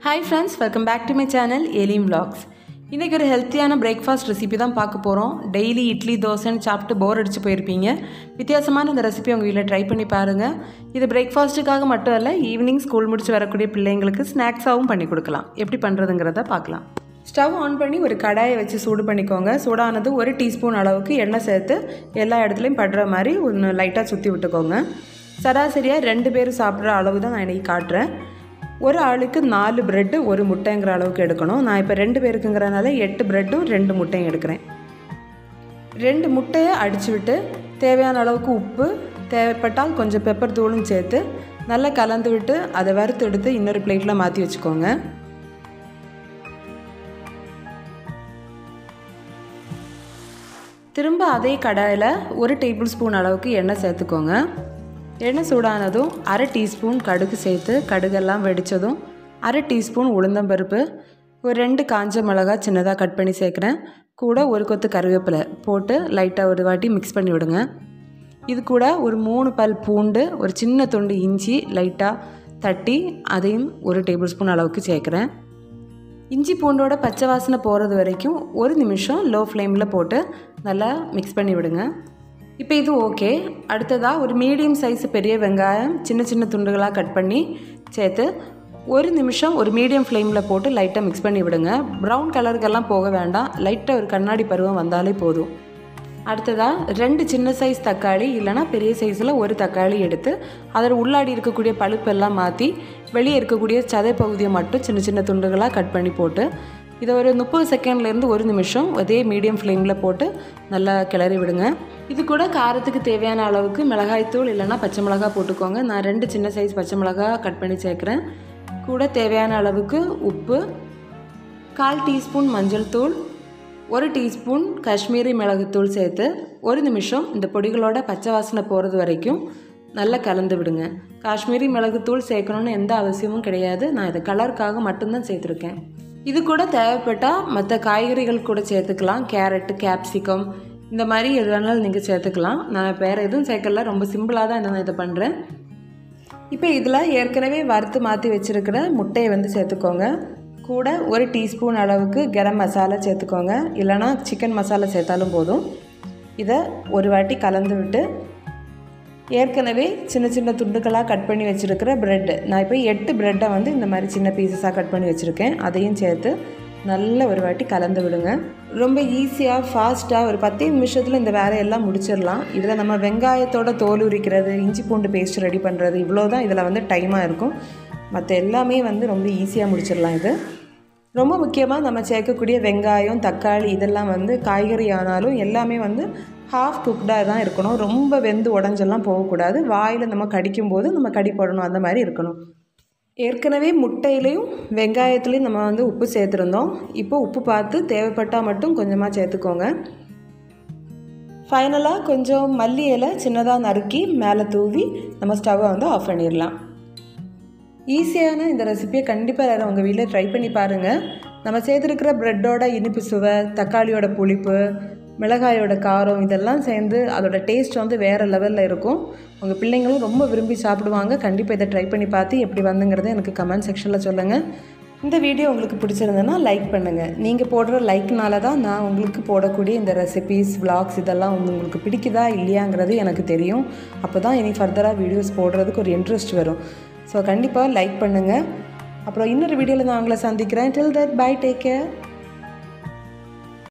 Hi friends, welcome back to my channel Elim Vlogs. இன்றைக்கி ஒரு ஹெல்த்தியான பிரேக்ஃபாஸ்ட் ரெசிபி தான் பார்க்க போகிறோம். டெய்லி இட்லி தோசைன்னு சாப்பிட்டு போர் அடிச்சு போயிருப்பீங்க. வித்தியாசமான இந்த ரெசிபி உங்கள் வீட்டில் ட்ரை பண்ணி பாருங்கள். இது பிரேக்ஃபாஸ்ட்டுக்காக மட்டும் இல்லை, ஈவினிங் ஸ்கூல் முடிச்சு வரக்கூடிய பிள்ளைங்களுக்கு ஸ்நாக்ஸாகவும் பண்ணி கொடுக்கலாம். எப்படி பண்ணுறதுங்கிறத பார்க்கலாம். ஸ்டவ் ஆன் பண்ணி ஒரு கடாயை வச்சு சூடு பண்ணிக்கோங்க. சூடானது 1 டீஸ்பூன் அளவுக்கு எண்ணெய் சேர்த்து எல்லா இடத்துலையும் படுற மாதிரி ஒன்று லைட்டாக சுற்றி விட்டுக்கோங்க. சராசரியாக 2 பேர் சாப்பிட்ற அளவு தான் நான் இன்றைக்கி காட்டுறேன். ஒரு ஆளுக்கு 4 பிரெட்டு 1 முட்டைங்கிற அளவுக்கு எடுக்கணும். நான் இப்போ 2 பேருக்குங்கிறனால 8 பிரெட்டும் 2 முட்டையும் எடுக்கிறேன். 2 முட்டையை அடித்து விட்டு தேவையான அளவுக்கு உப்பு, தேவைப்பட்டால் கொஞ்சம் பெப்பர் தூளும் சேர்த்து நல்லா கலந்து விட்டு அதை வறுத்து எடுத்து இன்னொரு பிளேட்டில் மாற்றி வச்சுக்கோங்க. திரும்ப அதே கடாயில் 1 டேபிள் ஸ்பூன் அளவுக்கு எண்ணெய் சேர்த்துக்கோங்க. எண்ணெய் சூடானதும் 1/2 டீஸ்பூன் கடுகு சேர்த்து கடுகெல்லாம் வெடித்ததும் 1/2 டீஸ்பூன் உளுந்தம்பருப்பு, ஒரு 2 காஞ்ச மிளகாய் சின்னதாக கட் பண்ணி சேர்க்குறேன். கூட ஒரு கொத்து கருவேப்பிலை போட்டு லைட்டாக ஒரு வாட்டி மிக்ஸ் பண்ணி விடுங்க. இது கூட ஒரு 3 பல் பூண்டு, ஒரு சின்ன துண்டு இஞ்சி லைட்டாக தட்டி அதையும் 1 டேபிள் ஸ்பூன் அளவுக்கு சேர்க்குறேன். இஞ்சி பூண்டோட பச்சை வாசனை போகிறது வரைக்கும் 1 நிமிஷம் லோ ஃப்ளேமில் போட்டு நல்லா மிக்ஸ் பண்ணி விடுங்க. இப்போ இது ஓகே. அடுத்ததாக ஒரு மீடியம் சைஸ் பெரிய வெங்காயம் சின்ன சின்ன துண்டுகளாக கட் பண்ணி சேர்த்து 1 நிமிஷம் ஒரு மீடியம் ஃப்ளேமில் போட்டு லைட்டாக மிக்ஸ் பண்ணி விடுங்க. ப்ரௌன் கலருக்கெல்லாம் போக வேண்டாம், லைட்டாக ஒரு கண்ணாடி பருவம் வந்தாலே போதும். அடுத்ததாக 2 சின்ன சைஸ் தக்காளி இல்லைனா பெரிய சைஸில் 1 தக்காளி எடுத்து அதில் உள்ளாடி இருக்கக்கூடிய பழுப்பெல்லாம் மாற்றி வெளியே இருக்கக்கூடிய சதை பகுதியை மட்டும் சின்ன சின்ன துண்டுகளாக கட் பண்ணி போட்டு இதை ஒரு 30 செகண்ட்லேருந்து 1 நிமிஷம் அதே மீடியம் ஃப்ளேமில் போட்டு நல்லா கிளறி விடுங்க. இது கூட காரத்துக்கு தேவையான அளவுக்கு மிளகாய்த்தூள் இல்லைனா பச்சை மிளகாய் போட்டுக்கோங்க. நான் 2 சின்ன சைஸ் பச்சை மிளகாய் கட் பண்ணி சேர்க்குறேன். கூட தேவையான அளவுக்கு உப்பு, 1/4 டீஸ்பூன் மஞ்சள் தூள், 1 டீஸ்பூன் காஷ்மீரி மிளகுத்தூள் சேர்த்து 1 நிமிஷம் இந்த பொடிகளோட பச்சை வாசனை போகிறது வரைக்கும் நல்லா கலந்து விடுங்க. காஷ்மீரி மிளகுத்தூள் சேர்க்கணுன்னு எந்த அவசியமும் கிடையாது, நான் இதை கலருக்காக மட்டும்தான் சேர்த்துருக்கேன். இது கூட தேவைப்பட்டால் மற்ற காய்கறிகள் கூட சேர்த்துக்கலாம். கேரட்டு, கேப்சிகம் இந்த மாதிரி எது வேணாலும் நீங்கள் சேர்த்துக்கலாம். நான் வேறு எதுவும் சேர்க்கல, ரொம்ப சிம்பிளாக தான் நான் இதை பண்ணுறேன். இப்போ இதில் ஏற்கனவே வறுத்து மாற்றி வச்சுருக்கிற முட்டையை சேர்த்துக்கோங்க. கூட 1 டீஸ்பூன் அளவுக்கு கரம் மசாலா சேர்த்துக்கோங்க, இல்லைனா சிக்கன் மசாலா சேர்த்தாலும் போதும். இதை ஒரு வாட்டி கலந்து விட்டு ஏற்கனவே சின்ன சின்ன துண்டுகளாக கட் பண்ணி வச்சுருக்கிற ப்ரெட்டு, நான் இப்போ 8 ப்ரெட்டை இந்த மாதிரி சின்ன பீசஸாக கட் பண்ணி வச்சுருக்கேன், அதையும் சேர்த்து நல்ல ஒரு வாட்டி கலந்து விடுங்க. ரொம்ப ஈஸியாக ஃபாஸ்ட்டாக ஒரு 10 நிமிஷத்தில் இந்த வேலையெல்லாம் முடிச்சிடலாம். இதில் நம்ம வெங்காயத்தோட தோல் உரிக்கிறது, இஞ்சி பூண்டு பேஸ்ட் ரெடி பண்ணுறது இவ்வளோ தான் இதில் டைமாக இருக்கும். மற்ற எல்லாமே ரொம்ப ஈஸியாக முடிச்சிடலாம். இது ரொம்ப முக்கியமாக நம்ம சேர்க்கக்கூடிய வெங்காயம், தக்காளி இதெல்லாம் காய்கறி ஆனாலும் எல்லாமே ஹாஃப் குக்டாக தான் இருக்கணும். ரொம்ப வெந்து உடஞ்செல்லாம் போகக்கூடாது. வாயில் நம்ம கடிக்கும்போது நம்ம கடி போடணும், அந்த மாதிரி இருக்கணும். ஏற்கனவே முட்டையிலையும் வெங்காயத்துலேயும் நம்ம உப்பு சேர்த்துருந்தோம். இப்போ உப்பு பார்த்து தேவைப்பட்டால் மட்டும் கொஞ்சமாக சேர்த்துக்கோங்க. ஃபைனலாக கொஞ்சம் மல்லி இலை சின்னதாக நறுக்கி மேலே தூவி நம்ம ஸ்டவ்வை ஆஃப் பண்ணிடலாம். ஈஸியான இந்த ரெசிபியை கண்டிப்பாக எல்லாரும் உங்கள் வீட்டில் ட்ரை பண்ணி பாருங்கள். நம்ம சேர்த்துருக்கிற ப்ரெட்டோட இனிப்பு சுவை, தக்காளியோட புளிப்பு, மிளகாயோட காரம் இதெல்லாம் சேர்ந்து அதோட டேஸ்ட் வேறு லெவலில் இருக்கும். உங்கள் பிள்ளைங்களும் ரொம்ப விரும்பி சாப்பிடுவாங்க. கண்டிப்பாக இதை ட்ரை பண்ணி பார்த்து எப்படி வந்துங்கிறத எனக்கு கமெண்ட் செக்ஷனில் சொல்லுங்கள். இந்த வீடியோ உங்களுக்கு பிடிச்சிருந்ததுன்னா லைக் பண்ணுங்கள். நீங்கள் போடுற லைக்னால தான் நான் உங்களுக்கு போடக்கூடிய இந்த ரெசிபீஸ், விளாக்ஸ் இதெல்லாம் உங்களுக்கு பிடிக்குதா இல்லையாங்கிறது எனக்கு தெரியும். அப்போ தான் இனி ஃபர்தராக வீடியோஸ் போடுறதுக்கு ஒரு இன்ட்ரெஸ்ட் வரும். ஸோ கண்டிப்பாக லைக் பண்ணுங்கள். அப்புறம் இன்னொரு வீடியோவில் நான் உங்களை சந்திக்கிறேன். Till that bye, take care.